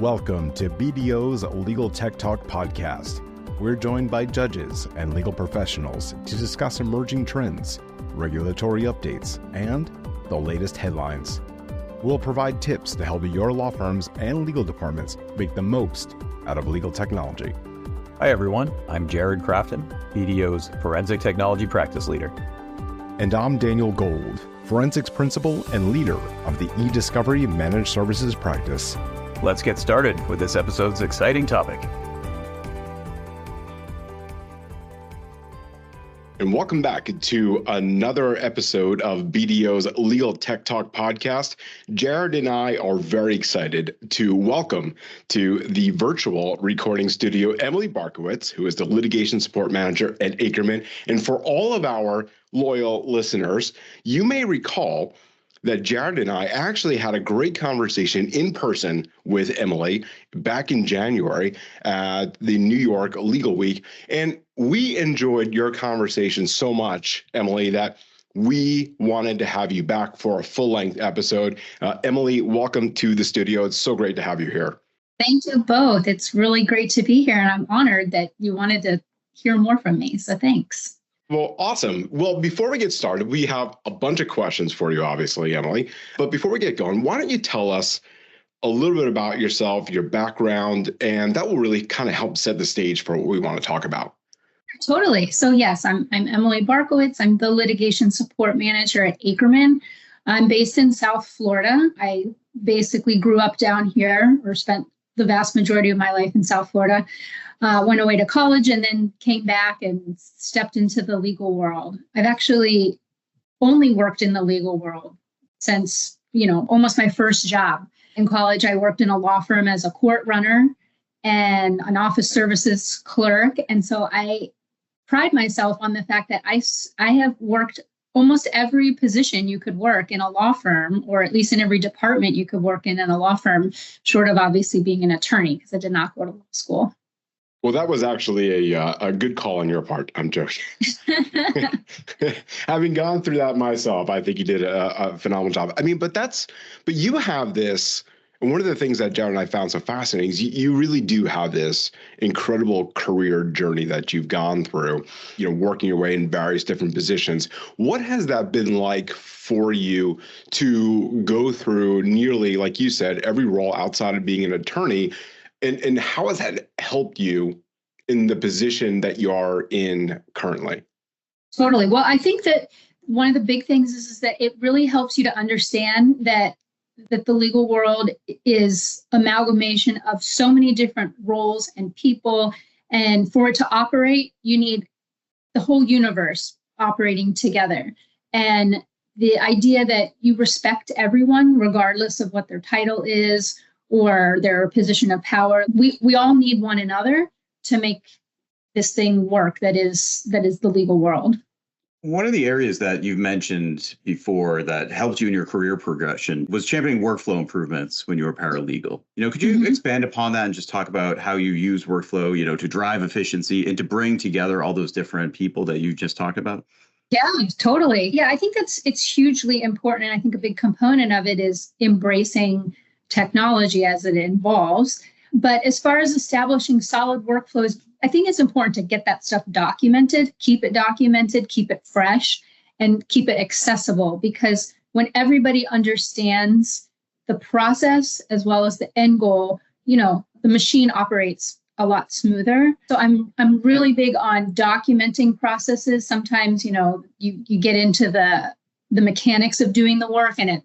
Welcome to BDO's Legal Tech Talk podcast. We're joined by judges and legal professionals to discuss emerging trends, regulatory updates, and the latest headlines. We'll provide tips to help your law firms and legal departments make the most out of legal technology. Hi everyone, I'm Jared Crafton, BDO's Forensic Technology Practice Leader. And I'm Daniel Gold, Forensics Principal and Leader of the eDiscovery Managed Services Practice. Let's get started with this episode's exciting topic. And welcome back to another episode of BDO's Legal Tech Talk podcast. Jared and I are very excited to welcome to the virtual recording studio Emily Barkowitz, who is the Litigation Support Manager at Akerman. And for all of our loyal listeners, you may recall that Jared and I actually had a great conversation in person with Emily back in January at the New York Legal Week. And we enjoyed your conversation so much, Emily, that we wanted to have you back for a full-length episode. Emily, welcome to the studio. It's so great to have you here. Thank you both. It's really great to be here, and I'm honored that you wanted to hear more from me. So thanks. Well, awesome. Well, before we get started, we have a bunch of questions for you, obviously, Emily. But before we get going, why don't you tell us a little bit about yourself, your background, and that will really kind of help set the stage for what we want to talk about. Totally. So yes, I'm Emily Barkowitz. I'm the Litigation Support Manager at Akerman. I'm based in South Florida. I basically grew up down here, or spent the vast majority of my life in South Florida. Went away to college and then came back and stepped into the legal world. I've actually only worked in the legal world since, almost my first job. In college, I worked in a law firm as a court runner and an office services clerk. And so I pride myself on the fact that I have worked almost every position you could work in a law firm, or at least in every department you could work in a law firm, short of obviously being an attorney, because I did not go to law school. Well, that was actually a good call on your part. I'm joking. Having gone through that myself, I think you did a phenomenal job. But you have this, and one of the things that Jared and I found so fascinating is you really do have this incredible career journey that you've gone through, working your way in various different positions. What has that been like for you to go through nearly, like you said, every role outside of being an attorney? And how has that helped you in the position that you are in currently? Totally. Well, I think that one of the big things is that it really helps you to understand that the legal world is amalgamation of so many different roles and people. And for it to operate, you need the whole universe operating together. And the idea that you respect everyone, regardless of what their title is or their position of power. We all need one another to make this thing work that is the legal world. One of the areas that you've mentioned before that helped you in your career progression was championing workflow improvements when you were paralegal. Could you expand upon that and just talk about how you use workflow, to drive efficiency and to bring together all those different people that you just talked about? Yeah, totally. Yeah, I think it's hugely important. And I think a big component of it is embracing technology as it evolves. But as far as establishing solid workflows, I think it's important to get that stuff documented, keep it fresh, and keep it accessible. Because when everybody understands the process as well as the end goal, the machine operates a lot smoother. So I'm really big on documenting processes. Sometimes, you get into the mechanics of doing the work, and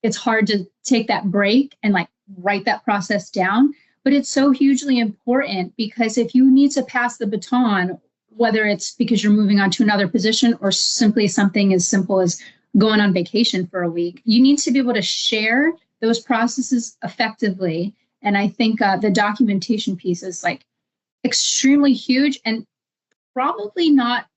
it's hard to take that break and write that process down. But it's so hugely important, because if you need to pass the baton, whether it's because you're moving on to another position or simply something as simple as going on vacation for a week, you need to be able to share those processes effectively. And I think the documentation piece is extremely huge and probably not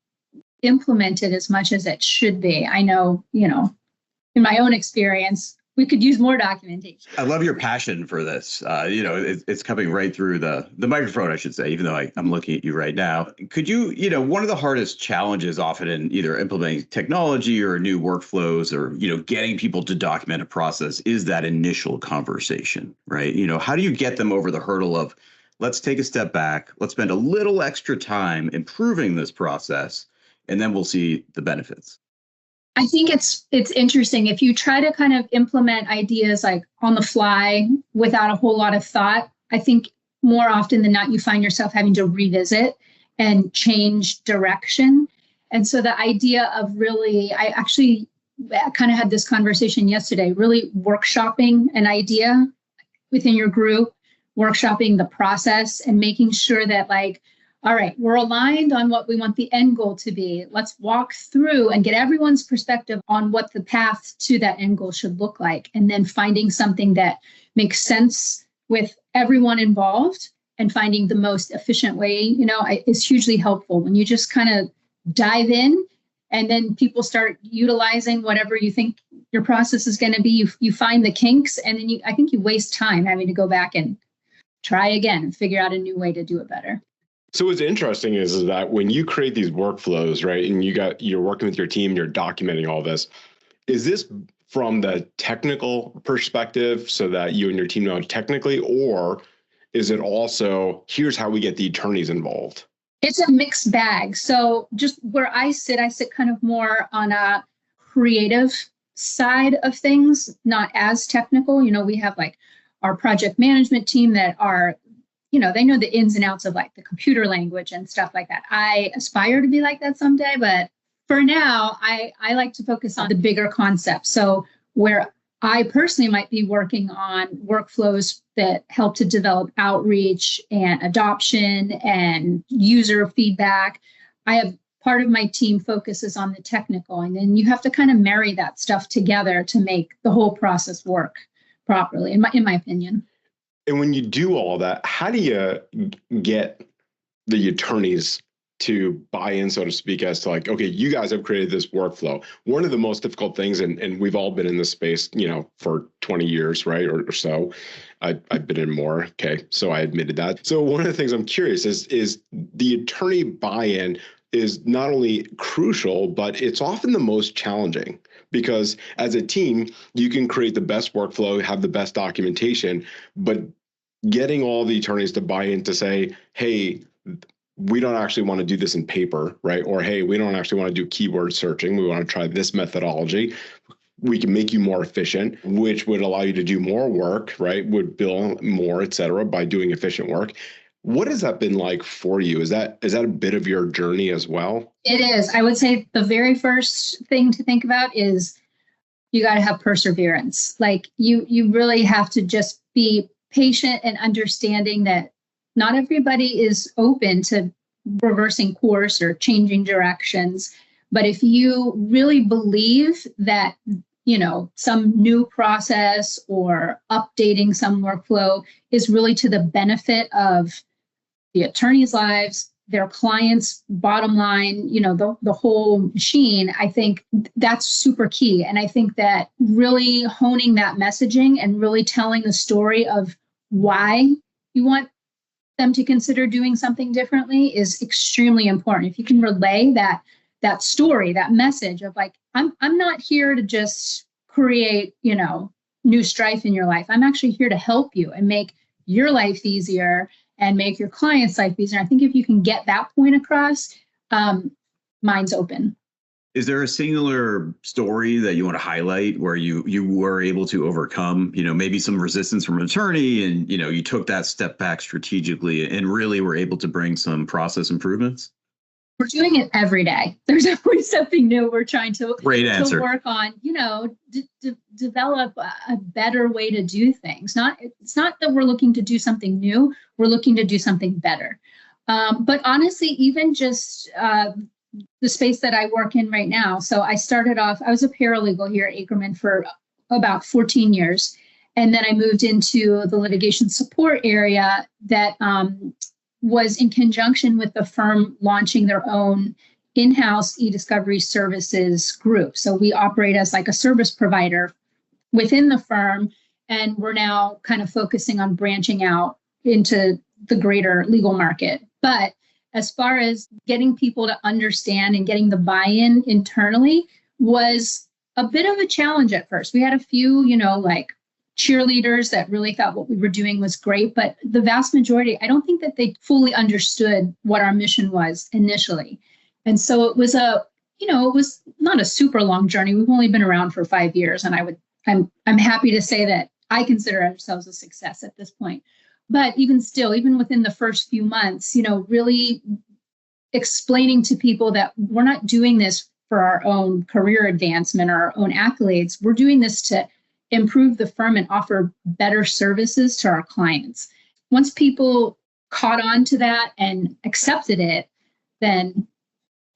implemented as much as it should be. I know, in my own experience, we could use more documentation. I love your passion for this. It's coming right through the microphone, I should say, even though I'm looking at you right now. Could you, one of the hardest challenges often in either implementing technology or new workflows or, getting people to document a process is that initial conversation, right? How do you get them over the hurdle of, let's take a step back, let's spend a little extra time improving this process, and then we'll see the benefits? I think it's interesting. If you try to kind of implement ideas like on the fly without a whole lot of thought, I think more often than not, you find yourself having to revisit and change direction. And so the idea of really, I actually kind of had this conversation yesterday, really workshopping an idea within your group, workshopping the process and making sure that all right, we're aligned on what we want the end goal to be. Let's walk through and get everyone's perspective on what the path to that end goal should look like. And then finding something that makes sense with everyone involved and finding the most efficient way, is hugely helpful when you just kind of dive in and then people start utilizing whatever you think your process is going to be. You find the kinks and then I think you waste time having to go back and try again and figure out a new way to do it better. So what's interesting is that when you create these workflows, right, and you're working with your team, you're documenting all this, is this from the technical perspective so that you and your team know technically, or is it also, here's how we get the attorneys involved? It's a mixed bag. So just where I sit kind of more on a creative side of things, not as technical. We have our project management team that are they know the ins and outs of the computer language and stuff like that. I aspire to be like that someday, but for now, I like to focus on the bigger concepts. So where I personally might be working on workflows that help to develop outreach and adoption and user feedback, I have part of my team focuses on the technical, and then you have to kind of marry that stuff together to make the whole process work properly, in my opinion. And when you do all that, how do you get the attorneys to buy in, so to speak, as to okay, you guys have created this workflow. One of the most difficult things, and we've all been in this space, for 20 years, right, or so. I've been in more. Okay, so I admitted that. So one of the things I'm curious is the attorney buy-in is not only crucial, but it's often the most challenging. Because as a team, you can create the best workflow, have the best documentation, but getting all the attorneys to buy in to say, hey, we don't actually want to do this in paper, right? Or, hey, we don't actually want to do keyword searching. We want to try this methodology. We can make you more efficient, which would allow you to do more work, right? Would bill more, et cetera, by doing efficient work. What has that been like for you? Is that a bit of your journey as well? It is. I would say the very first thing to think about is you got to have perseverance. You really have to just be patient and understanding that not everybody is open to reversing course or changing directions. But if you really believe that, some new process or updating some workflow is really to the benefit of the attorneys' lives, their clients' bottom line, the whole machine, I think that's super key. And I think that really honing that messaging and really telling the story of why you want them to consider doing something differently is extremely important. If you can relay that story, that message of I'm not here to just create, new strife in your life. I'm actually here to help you and make your life easier and make your client's life easier. I think if you can get that point across, mind's open. Is there a singular story that you want to highlight where you were able to overcome, maybe some resistance from an attorney and, you took that step back strategically and really were able to bring some process improvements? We're doing it every day. There's always something new we're trying to work on, develop a better way to do things. It's not that we're looking to do something new. We're looking to do something better. But honestly, even just the space that I work in right now. So I started off, I was a paralegal here at Ackerman for about 14 years. And then I moved into the litigation support area that was in conjunction with the firm launching their own in-house e-discovery services group. So we operate as a service provider within the firm. And we're now kind of focusing on branching out into the greater legal market. But as far as getting people to understand and getting the buy-in internally was a bit of a challenge at first. We had a few, like cheerleaders that really thought what we were doing was great, but the vast majority, I don't think that they fully understood what our mission was initially. And so it was it was not a super long journey. We've only been around for 5 years, and I'm happy to say that I consider ourselves a success at this point. But even still, even within the first few months, really explaining to people that we're not doing this for our own career advancement or our own accolades. We're doing this to improve the firm and offer better services to our clients. Once people caught on to that and accepted it, then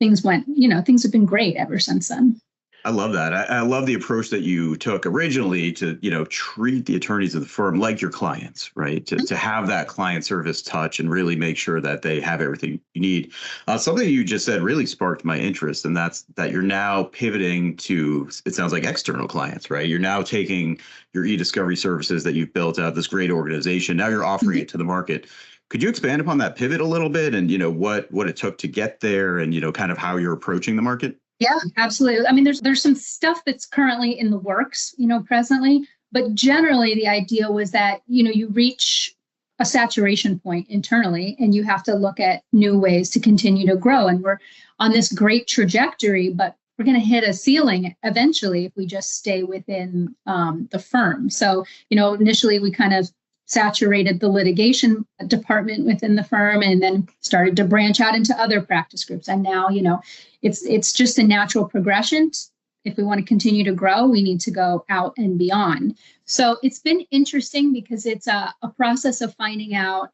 things have been great ever since then. I love that. I love the approach that you took originally to, treat the attorneys of the firm like your clients, right? To have that client service touch and really make sure that they have everything you need. Something you just said really sparked my interest, and that's that you're now pivoting to, it sounds like external clients, right? You're now taking your e-discovery services that you've built out, this great organization. Now you're offering it to the market. Could you expand upon that pivot a little bit and, what it took to get there and, kind of how you're approaching the market? Yeah, absolutely. I mean, there's some stuff that's currently in the works, presently, but generally the idea was that, you reach a saturation point internally and you have to look at new ways to continue to grow. And we're on this great trajectory, but we're going to hit a ceiling eventually if we just stay within the firm. So, initially we kind of saturated the litigation department within the firm and then started to branch out into other practice groups. And now, it's just a natural progression. If we want to continue to grow, we need to go out and beyond. So it's been interesting because it's a process of finding out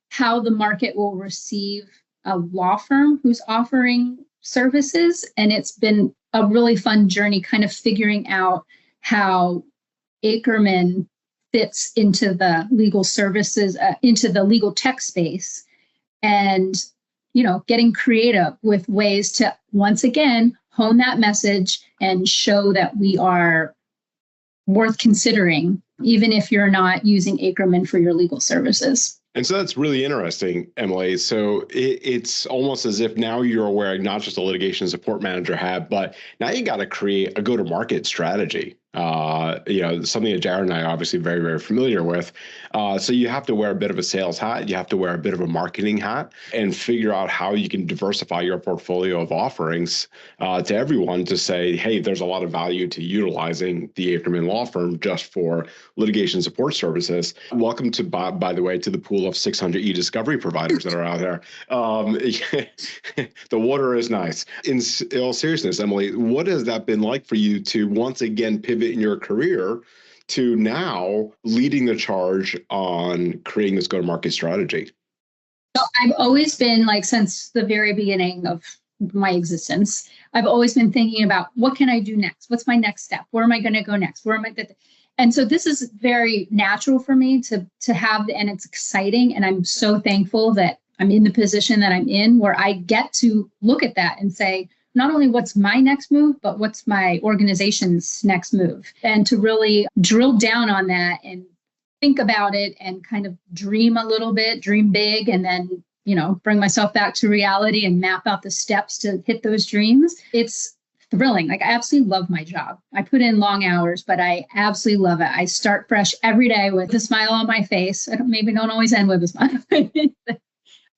how the market will receive a law firm who's offering services. And it's been a really fun journey kind of figuring out how Akerman fits into the legal services, into the legal tech space, and, getting creative with ways to, once again, hone that message and show that we are worth considering, even if you're not using Akerman for your legal services. And so that's really interesting, Emily. So it's almost as if now you're wearing not just a litigation support manager hat, but now you got to create a go-to-market strategy. Something that Jared and I are obviously very, very familiar with. So you have to wear a bit of a sales hat. You have to wear a bit of a marketing hat and figure out how you can diversify your portfolio of offerings to everyone to say, hey, there's a lot of value to utilizing the Akerman Law Firm just for litigation support services. Welcome to, by the way, to the pool of 600 e-discovery providers that are out there. The water is nice. In all seriousness, Emily, what has that been like for you to once again pivot in your career to now leading the charge on creating this go-to-market strategy? So I've always been, since the very beginning of my existence, I've always been thinking about what can I do next? What's my next step? Where am I going to go next? And so this is very natural for me to have, and it's exciting. And I'm so thankful that I'm in the position that I'm in where I get to look at that and say, not only what's my next move, but what's my organization's next move, and to really drill down on that and think about it and kind of dream a little bit, dream big, and then, bring myself back to reality and map out the steps to hit those dreams. It's thrilling. I absolutely love my job. I put in long hours, but I absolutely love it. I start fresh every day with a smile on my face. I don't always end with a smile.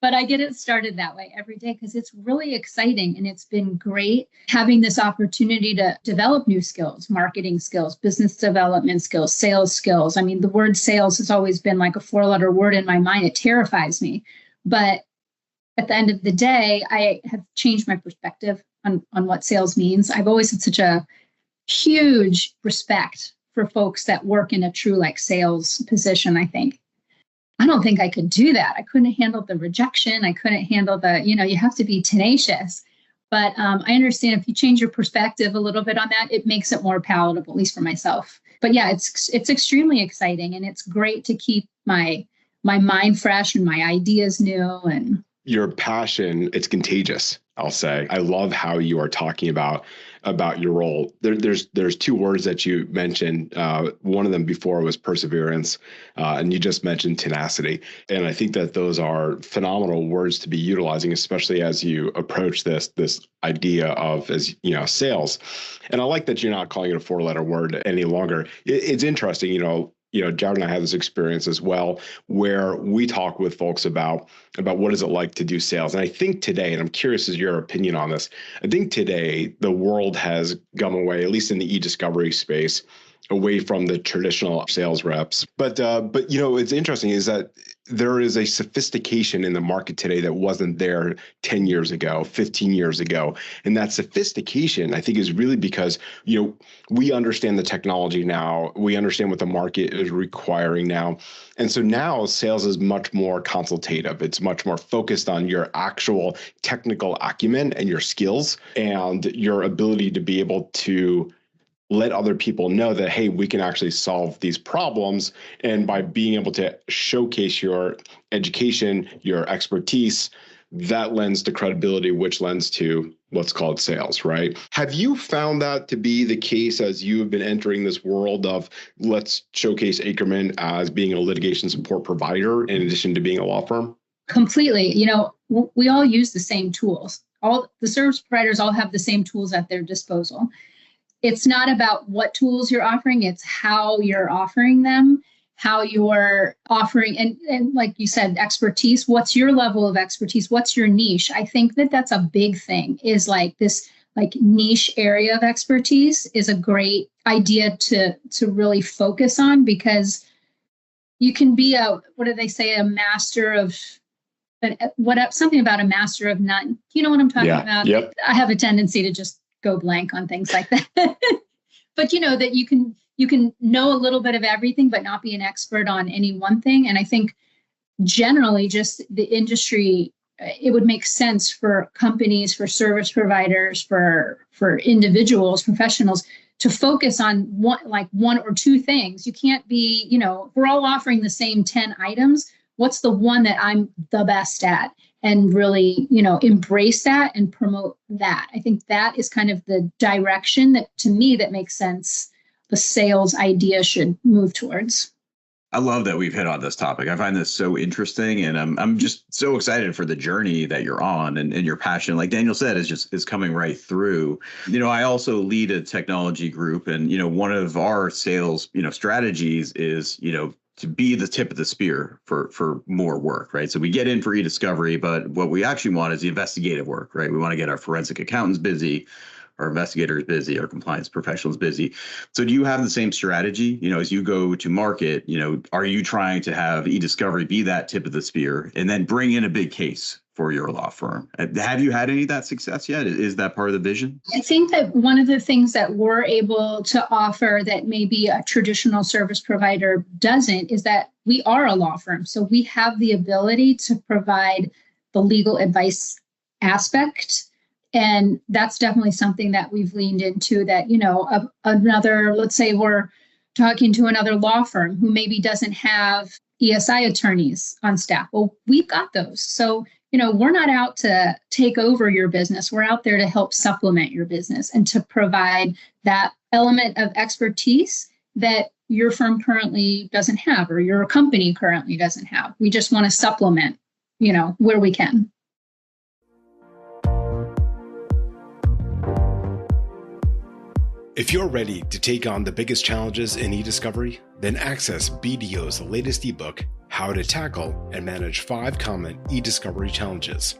But I get it started that way every day because it's really exciting, and it's been great having this opportunity to develop new skills, marketing skills, business development skills, sales skills. I mean, the word sales has always been like a 4-letter word in my mind. It terrifies me. But at the end of the day, I have changed my perspective on what sales means. I've always had such a huge respect for folks that work in a true sales position, I think. I don't think I could do that. I couldn't handle the rejection. I couldn't handle you have to be tenacious. But I understand if you change your perspective a little bit on that, it makes it more palatable, at least for myself. But yeah, it's extremely exciting, and it's great to keep my mind fresh and my ideas new. And your passion, it's contagious, I'll say. I love how you are talking about about your role. There's two words that you mentioned. One of them before was perseverance, and you just mentioned tenacity. And I think that those are phenomenal words to be utilizing, especially as you approach this idea of, as you know, sales. And I like that you're not calling it a four-letter word any longer. It's interesting, Jared and I have this experience as well, where we talk with folks about what is it like to do sales. And I think today, and I'm curious as your opinion on this, I think today the world has gone away, at least in the e-discovery space, away from the traditional sales reps. But it's interesting is that there is a sophistication in the market today that wasn't there 10 years ago, 15 years ago. And that sophistication, I think, is really because, we understand the technology now. We understand what the market is requiring now. And so now sales is much more consultative. It's much more focused on your actual technical acumen and your skills and your ability to be able to let other people know that, hey, we can actually solve these problems. And by being able to showcase your education, your expertise, that lends to credibility, which lends to what's called sales, right? Have you found that to be the case as you have been entering this world of, let's showcase Akerman as being a litigation support provider in addition to being a law firm? Completely. We all use the same tools. All the service providers all have the same tools at their disposal. It's not about what tools you're offering, it's how you're offering them, how you're offering, and like you said, expertise. What's your level of expertise? What's your niche? I think that that's a big thing, is like this niche area of expertise is a great idea to really focus on, because you can be what do they say, a master of something about a master of none. You know what I'm talking about? Yep. I have a tendency to just go blank on things like that. But that you can know a little bit of everything, but not be an expert on any one thing. And I think generally just the industry, it would make sense for companies, for service providers, for individuals, professionals to focus on one or two things. You can't be, we're all offering the same 10 items. What's the one that I'm the best at? And really, embrace that and promote that. I think that is kind of the direction that, to me, that makes sense the sales idea should move towards. I love that we've hit on this topic. I find this so interesting, and I'm just so excited for the journey that you're on, and your passion, like Daniel said, is coming right through. I also lead a technology group, and one of our sales strategies is to be the tip of the spear for more work, right? So we get in for e-discovery, but what we actually want is the investigative work, right? We want to get our forensic accountants busy, our investigators busy, our compliance professionals busy. So do you have the same strategy, as you go to market, are you trying to have e-discovery be that tip of the spear and then bring in a big case for your law firm? Have you had any of that success yet? Is that part of the vision? I think that one of the things that we're able to offer that maybe a traditional service provider doesn't is that we are a law firm. So we have the ability to provide the legal advice aspect. And that's definitely something that we've leaned into, that, let's say we're talking to another law firm who maybe doesn't have ESI attorneys on staff. Well, we've got those. So we're not out to take over your business. We're out there to help supplement your business and to provide that element of expertise that your firm currently doesn't have, or your company currently doesn't have. We just want to supplement, where we can. If you're ready to take on the biggest challenges in e-discovery, then access BDO's latest ebook, How to Tackle and Manage 5 Common E-Discovery Challenges.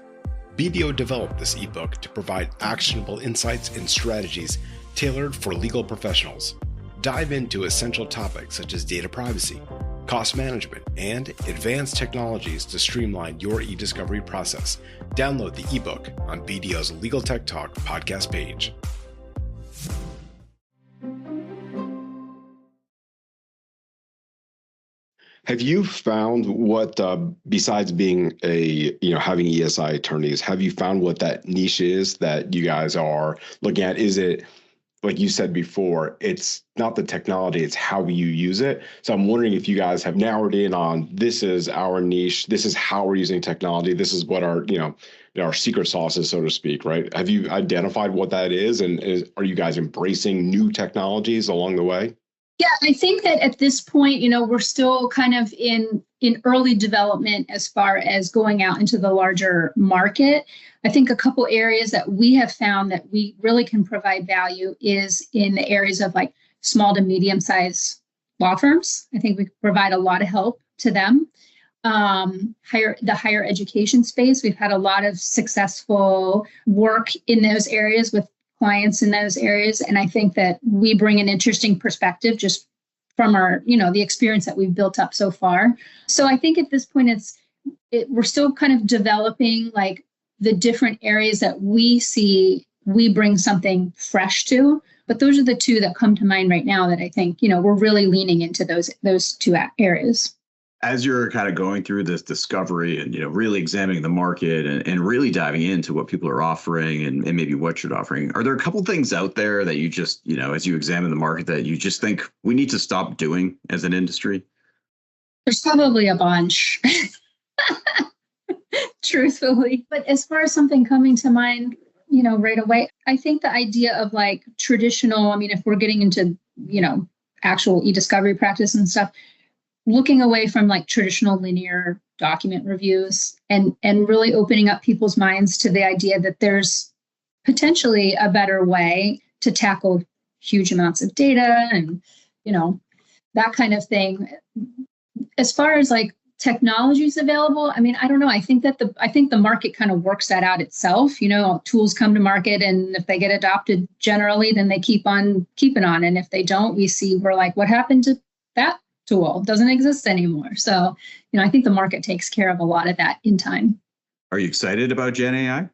BDO developed this ebook to provide actionable insights and strategies tailored for legal professionals. Dive into essential topics such as data privacy, cost management, and advanced technologies to streamline your e-discovery process. Download the ebook on BDO's Legal Tech Talk podcast page. Have you found what, besides being having ESI attorneys, have you found what that niche is that you guys are looking at? Is it, like you said before, it's not the technology, it's how you use it. So I'm wondering if you guys have narrowed in on, this is our niche, this is how we're using technology, this is what our, our secret sauces, so to speak, right? Have you identified what that is? And are you guys embracing new technologies along the way? Yeah, I think that at this point, we're still kind of in early development as far as going out into the larger market. I think a couple areas that we have found that we really can provide value is in the areas of like small to medium-sized law firms. I think we provide a lot of help to them. Higher education space, we've had a lot of successful work in those areas with clients in those areas. And I think that we bring an interesting perspective just from our, the experience that we've built up so far. So I think at this point, we're still kind of developing like the different areas that we see we bring something fresh to. But those are the two that come to mind right now that I think, we're really leaning into those two areas. As you're kind of going through this discovery and, really examining the market and really diving into what people are offering and maybe what you're offering, are there a couple things out there that you just, as you examine the market that you just think we need to stop doing as an industry? There's probably a bunch, truthfully. But as far as something coming to mind, right away, I think the idea of like traditional, if we're getting into, actual e-discovery practice and stuff, looking away from like traditional linear document reviews and really opening up people's minds to the idea that there's potentially a better way to tackle huge amounts of data and, that kind of thing. As far as like technologies available, I don't know. I think the market kind of works that out itself. Tools come to market, and if they get adopted generally, then they keep on keeping on. And if they don't, we're like, what happened to that tool? Doesn't exist anymore. So, I think the market takes care of a lot of that in time. Are you excited about Gen AI?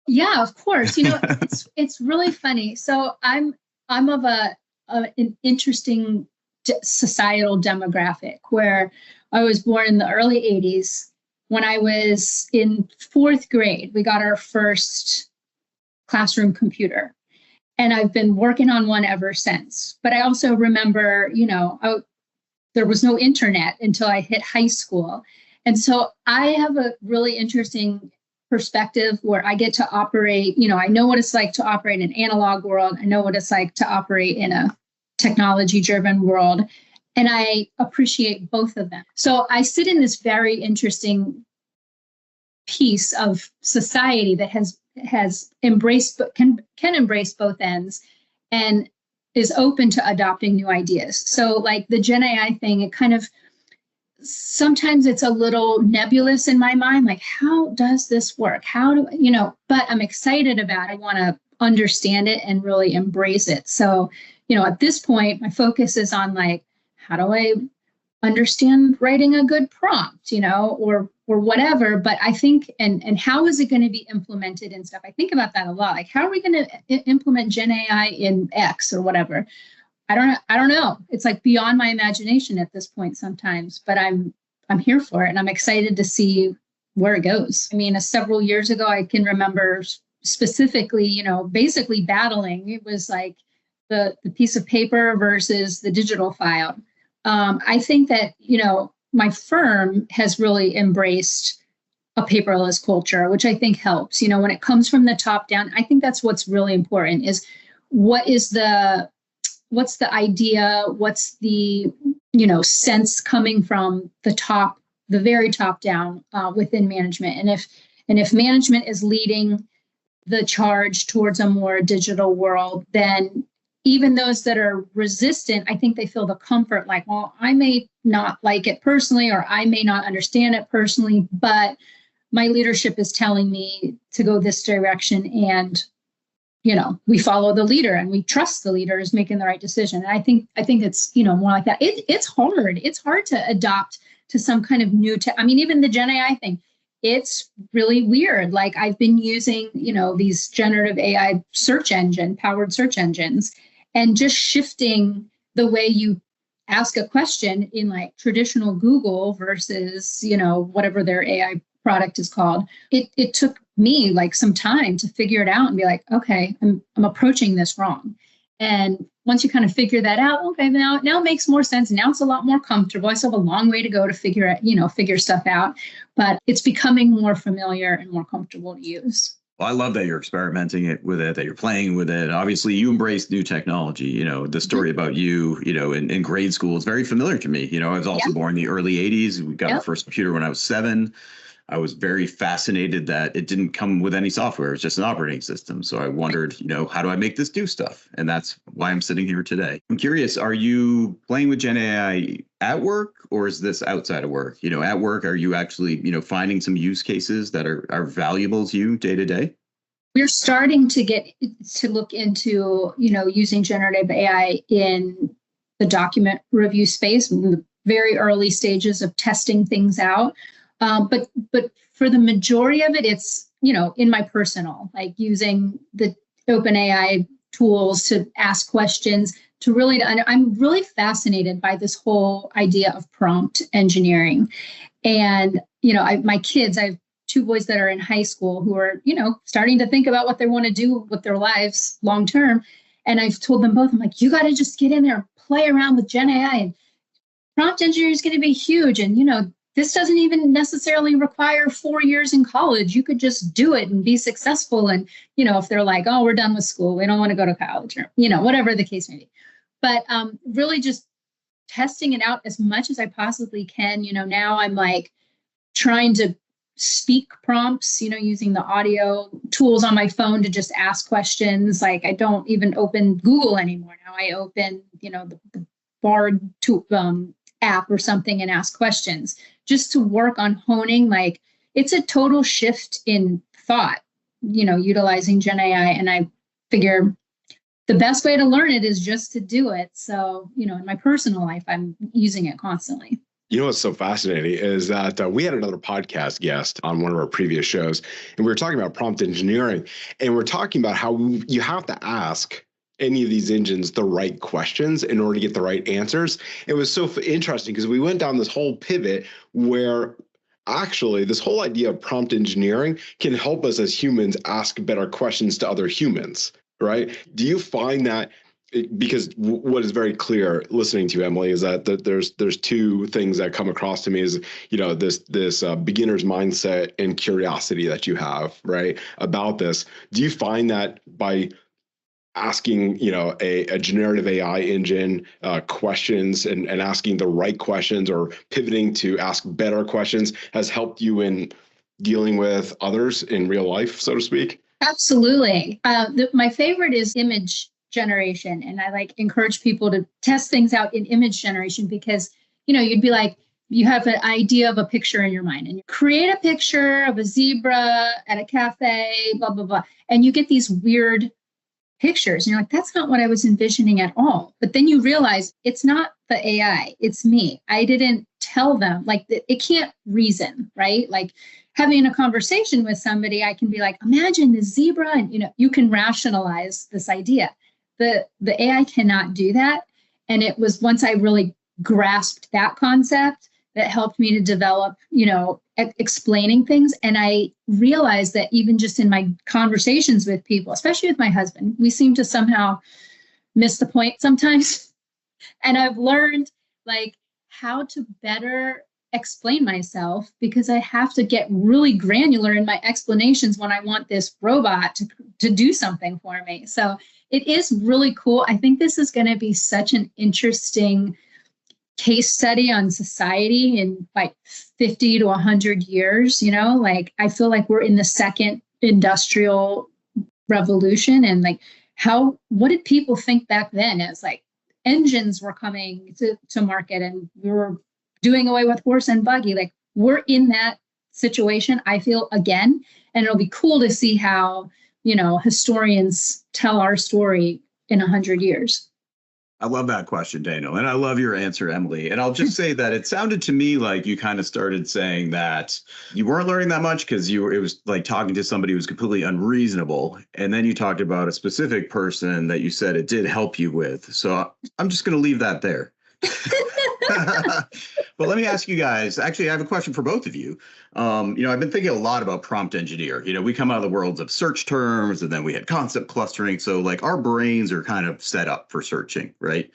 Yeah, of course. It's really funny. So I'm of an interesting societal demographic where I was born in the early 80s. When I was in 4th grade, we got our first classroom computer. And I've been working on one ever since. But I also remember, there was no internet until I hit high school. And so I have a really interesting perspective where I get to operate, I know what it's like to operate in an analog world. I know what it's like to operate in a technology-driven world. And I appreciate both of them. So I sit in this very interesting piece of society that has embraced, can embrace both ends and is open to adopting new ideas. So like the Gen AI thing, it kind of, sometimes it's a little nebulous in my mind, like, how does this work? But I'm excited about it. I want to understand it and really embrace it. So, at this point, my focus is on like, how do I understand writing a good prompt, or whatever. But I think, and how is it going to be implemented and stuff? I think about that a lot. Like, how are we going to implement Gen AI in X or whatever? I don't know. It's like beyond my imagination at this point sometimes, but I'm here for it. And I'm excited to see where it goes. Several years ago, I can remember specifically, basically battling. It was like the piece of paper versus the digital file. I think that, my firm has really embraced a paperless culture, which I think helps. When it comes from the top down, I think that's what's really important is what's the idea, what's the, sense coming from the very top down within management. And if management is leading the charge towards a more digital world, then even those that are resistant, I think they feel the comfort like, well, I may not like it personally, or I may not understand it personally, but my leadership is telling me to go this direction. And, we follow the leader and we trust the leader is making the right decision. And I think it's, more like that. It's hard. It's hard to adopt to some kind of new even the Gen AI thing, it's really weird. Like I've been using, these generative AI powered search engines, and just shifting the way you ask a question in like traditional Google versus, whatever their AI product is called. It took me like some time to figure it out and be like, okay, I'm approaching this wrong. And once you kind of figure that out, okay, now it makes more sense. Now it's a lot more comfortable. I still have a long way to go to figure stuff out, but it's becoming more familiar and more comfortable to use. Well, I love that you're experimenting with it, that you're playing with it. Obviously, you embrace new technology. The story about you, in grade school is very familiar to me. I was also born in the early 80s. We got our first computer when I was 7. I was very fascinated that it didn't come with any software. It's just an operating system. So I wondered, how do I make this do stuff? And that's why I'm sitting here today. I'm curious, are you playing with Gen AI at work, or is this outside of work? At work, are you actually, finding some use cases that are valuable to you day to day? We're starting to look into, using generative AI in the document review space, in the very early stages of testing things out. But for the majority of it, it's, in my personal, like using the OpenAI tools to ask questions, I'm really fascinated by this whole idea of prompt engineering. And, my kids, I have 2 boys that are in high school who are, starting to think about what they want to do with their lives long term. And I've told them both, I'm like, you got to just get in there and play around with Gen AI, and prompt engineering is going to be huge. And, this doesn't even necessarily require 4 years in college. You could just do it and be successful. And, if they're like, oh, we're done with school, we don't want to go to college, or, whatever the case may be. But really just testing it out as much as I possibly can. Now I'm like trying to speak prompts, using the audio tools on my phone to just ask questions. Like I don't even open Google anymore. Now I open, the Bard app or something and ask questions, just to work on honing. Like it's a total shift in thought, utilizing Gen AI. And I figure the best way to learn it is just to do it. So, in my personal life, I'm using it constantly. What's so fascinating is that we had another podcast guest on one of our previous shows, and we were talking about prompt engineering, and we're talking about how you have to ask any of these engines the right questions in order to get the right answers. It was so interesting because we went down this whole pivot where actually this whole idea of prompt engineering can help us as humans ask better questions to other humans, right? Do you find that, because what is very clear listening to you, Emily, is that there's 2 things that come across to me is, this beginner's mindset and curiosity that you have, right, about this. Do you find that by asking, a generative AI engine questions and asking the right questions, or pivoting to ask better questions, has helped you in dealing with others in real life, so to speak? Absolutely. My favorite is image generation. And I encourage people to test things out in image generation because, you'd be like, you have an idea of a picture in your mind and you create a picture of a zebra at a cafe, blah, blah, blah. And you get these weird pictures and you're like, that's not what I was envisioning at all. But then you realize it's not the AI, it's me. I didn't tell them, it can't reason, right? Like having a conversation with somebody, I can be like, imagine the zebra, and you can rationalize this idea. The AI cannot do that. And it was once I really grasped that concept that helped me to develop, explaining things. And I realized that even just in my conversations with people, especially with my husband, we seem to somehow miss the point sometimes. And I've learned how to better explain myself because I have to get really granular in my explanations when I want this robot to do something for me. So it is really cool. I think this is going to be such an interesting case study on society in 50 to 100 years. I feel like we're in the second industrial revolution, and what did people think back then as engines were coming to market and we were doing away with horse and buggy? We're in that situation, I feel, again, and it'll be cool to see how, historians tell our story in 100 years. I love that question, Daniel. And I love your answer, Emily. And I'll just say that it sounded to me like you kind of started saying that you weren't learning that much because it was like talking to somebody who was completely unreasonable. And then you talked about a specific person that you said it did help you with. So I'm just going to leave that there. But let me ask you guys, actually, I have a question for both of you. I've been thinking a lot about prompt engineer. We come out of the worlds of search terms, and then we had concept clustering. So like our brains are kind of set up for searching, right?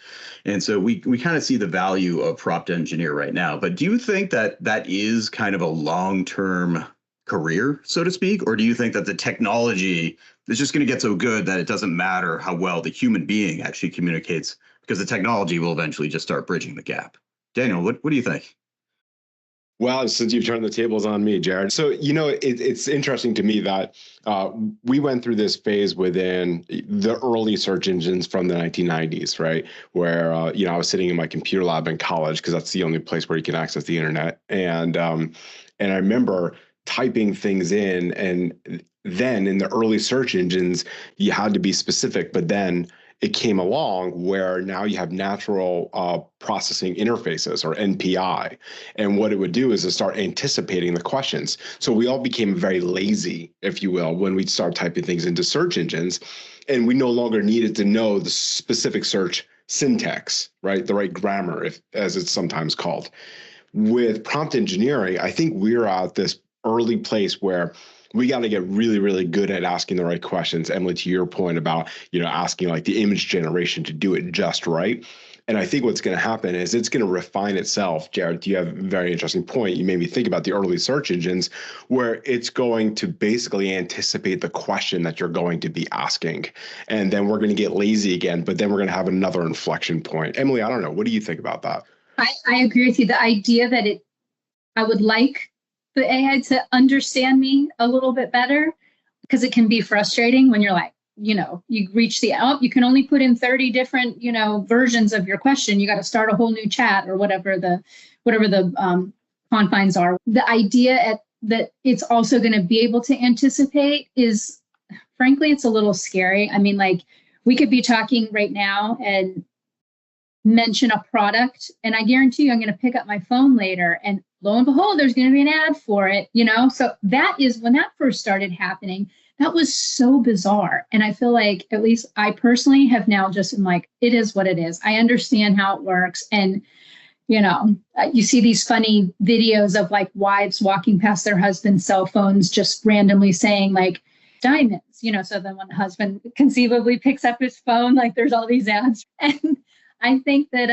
And so we kind of see the value of prompt engineer right now. But do you think that that is kind of a long-term career, so to speak? Or do you think that the technology is just going to get so good that it doesn't matter how well the human being actually communicates, because the technology will eventually just start bridging the gap? Daniel, what do you think? Well, since you've turned the tables on me, Jared. So, it's interesting to me that we went through this phase within the early search engines from the 1990s, right? Where, I was sitting in my computer lab in college because that's the only place where you can access the internet. And I remember typing things in, and then in the early search engines, you had to be specific, but then it came along where now you have natural processing interfaces, or NPI. And what it would do is to start anticipating the questions. So we all became very lazy, if you will, when we start typing things into search engines, and we no longer needed to know the specific search syntax, right? The right grammar, as it's sometimes called. With prompt engineering, I think we're at this early place where we got to get really, really good at asking the right questions. Emily, to your point about, asking like the image generation to do it just right. And I think what's going to happen is it's going to refine itself. Jared, you have a very interesting point. You made me think about the early search engines, where it's going to basically anticipate the question that you're going to be asking. And then we're going to get lazy again, but then we're going to have another inflection point. Emily, I don't know. What do you think about that? I agree with you. The idea that I would like the AI to understand me a little bit better, because it can be frustrating when you're like, you reach you can only put in 30 different, versions of your question. You got to start a whole new chat, or whatever the confines are. The idea that it's also going to be able to anticipate is, frankly, it's a little scary. I mean, like, we could be talking right now and mention a product, and I guarantee you I'm going to pick up my phone later, and lo and behold, there's going to be an ad for it, So that is when that first started happening. That was so bizarre. And I feel like, at least I personally have now just been like, it is what it is. I understand how it works. And, you see these funny videos of like wives walking past their husband's cell phones, just randomly saying like diamonds, so then when the husband conceivably picks up his phone, like there's all these ads. And I think that,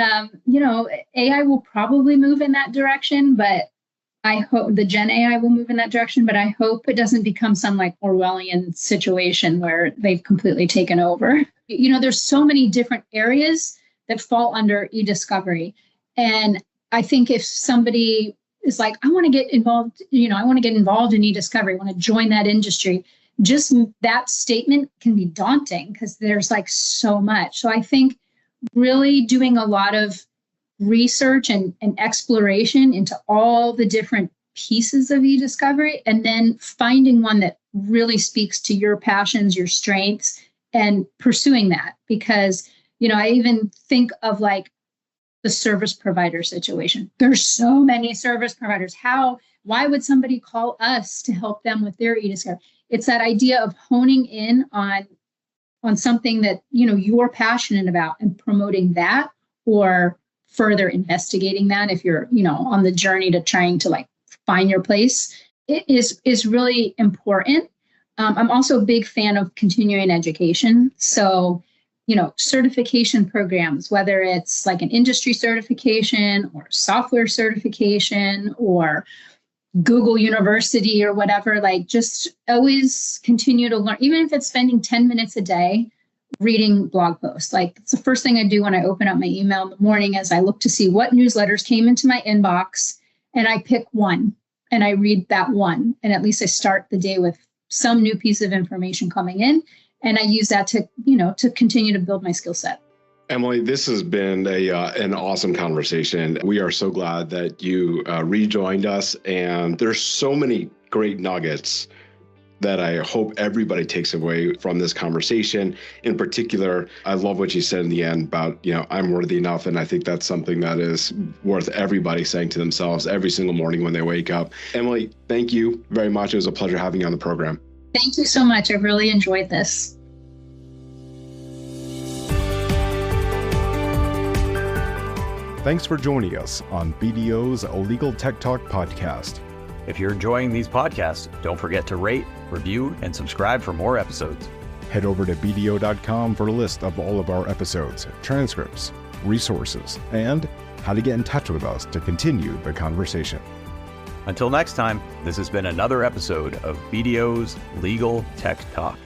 AI will probably move in that direction, but I hope the Gen AI will move in that direction, but I hope it doesn't become some like Orwellian situation where they've completely taken over. There's so many different areas that fall under e-discovery. And I think if somebody is like, I want to get involved, I want to get involved in e-discovery, I want to join that industry, just that statement can be daunting because there's like so much. So I think really doing a lot of research and exploration into all the different pieces of e-discovery, and then finding one that really speaks to your passions, your strengths, and pursuing that. Because, I even think of like the service provider situation. There's so many service providers. Why would somebody call us to help them with their e-discovery? It's that idea of honing in on something that, you're passionate about and promoting that, or further investigating that if you're, on the journey to trying to like find your place. It is really important. I'm also a big fan of continuing education. So, certification programs, whether it's like an industry certification or software certification or Google University or whatever, like just always continue to learn, even if it's spending 10 minutes a day reading blog posts. Like it's the first thing I do when I open up my email in the morning, as I look to see what newsletters came into my inbox, and I pick one and I read that one. And at least I start the day with some new piece of information coming in. And I use that to continue to build my skill set. Emily, this has been an awesome conversation. We are so glad that you rejoined us. And there's so many great nuggets that I hope everybody takes away from this conversation. In particular, I love what you said in the end about, I'm worthy enough. And I think that's something that is worth everybody saying to themselves every single morning when they wake up. Emily, thank you very much. It was a pleasure having you on the program. Thank you so much. I really enjoyed this. Thanks for joining us on BDO's Legal Tech Talk podcast. If you're enjoying these podcasts, don't forget to rate, review, and subscribe for more episodes. Head over to BDO.com for a list of all of our episodes, transcripts, resources, and how to get in touch with us to continue the conversation. Until next time, this has been another episode of BDO's Legal Tech Talk.